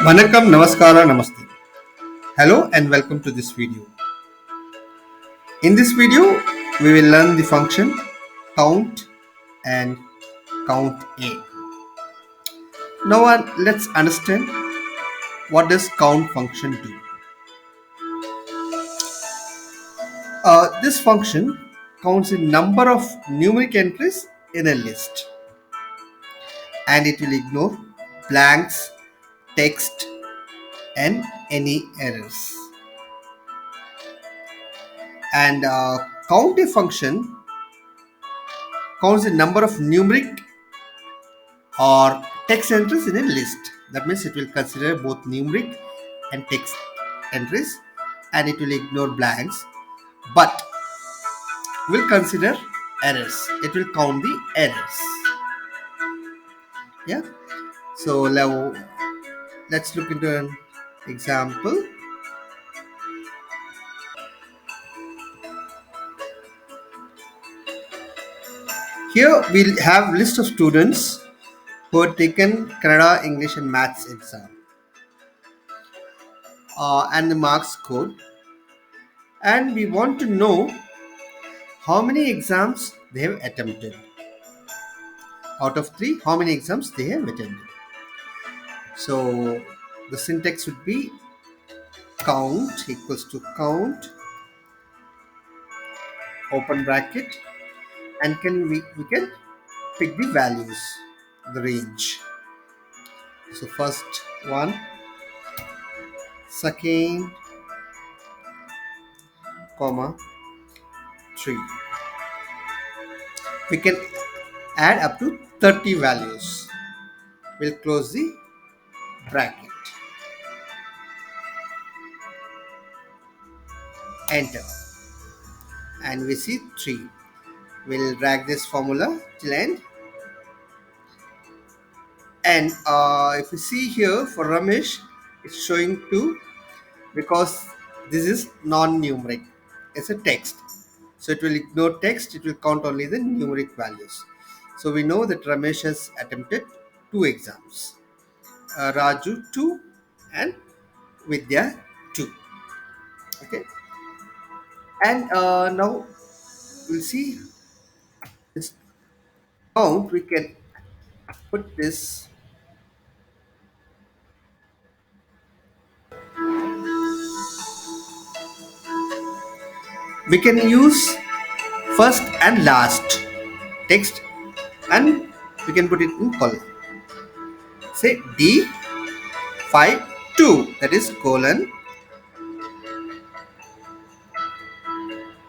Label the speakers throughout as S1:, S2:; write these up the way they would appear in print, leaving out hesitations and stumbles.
S1: Vanakkam, Namaskara, Namaste. Hello and welcome to this video. In this video, we will learn the function count and count A. Now let's understand what does count function do. This function counts the number of numeric entries in a list and it will ignore blanks, text and any errors. And count A function counts the number of numeric or text entries in a list. That means it will consider both numeric and text entries and it will ignore blanks, but will consider errors. It will count the errors. Yeah. So now let's look into an example. Here we'll have list of students who have taken Kannada, English and Maths exam and the marks scored, and we want to know how many exams they have attempted. Out of 3, how many exams they have attended. So the syntax would be count equals to count, open bracket, and we can pick the values, the range. So first one, second, comma, 3. We can add up to 30 values. We'll close the bracket. Enter. And we see 3. We'll drag this formula till end. And if you see here for Ramesh, it's showing 2 because this is non-numeric. It's a text. So it will ignore text. It will count only the numeric values. So we know that Ramesh has attempted 2 exams. Raju 2 and Vidya 2. Okay. And now we'll see this count. We can put this. We can use first and last text and we can put it in column. Say D5 2, that is colon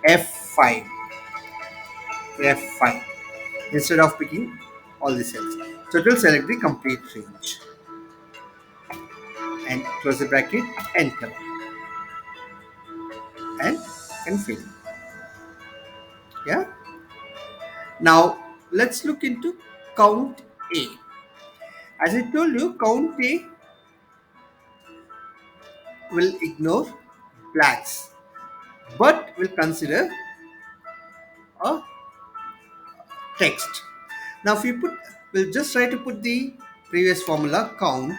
S1: F5 F5 instead of picking all the cells. So it will select the complete range and close the bracket, enter, and fill. Yeah. Now let's look into count A. As I told you, count A will ignore blanks but will consider a text. Now if we'll just try to put the previous formula count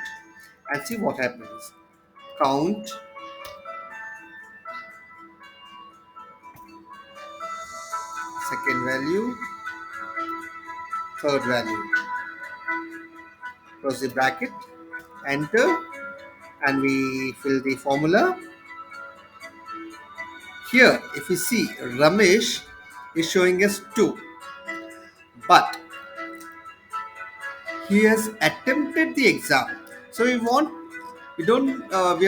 S1: and see what happens. Count second value, third value, close the bracket, enter, and we fill the formula. Here if you see, Ramesh is showing us 2, but he has attempted the exam. So we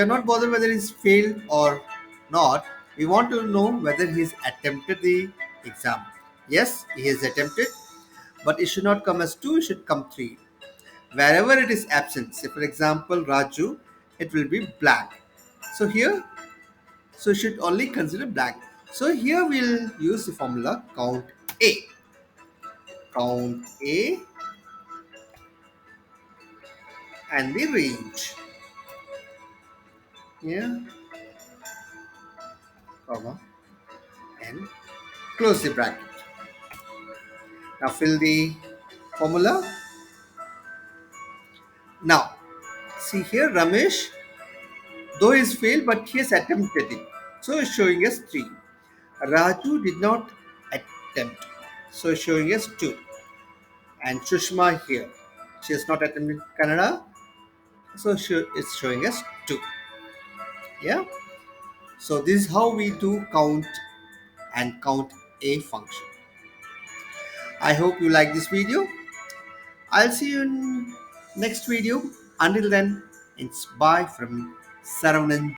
S1: are not bothered whether he's failed or not. We want to know whether he's attempted the exam. Yes, he has attempted, but it should not come as 2, it should come 3. Wherever it is absent, say for example Raju, it will be blank. So here, so should only consider blank. So here we'll use the formula count A. Count A and the range. Yeah, comma, and close the bracket. Now fill the formula. Now See here, Ramesh, though he's failed, but he has attempted it. So it's showing us 3. Raju did not attempt. So it's showing us 2. And Sushma here. She has not attempted Kannada. So it's showing us 2. Yeah. So this is how we do count and count a function. I hope you like this video. I'll see you in next video. Until then, it's bye from Saravanan.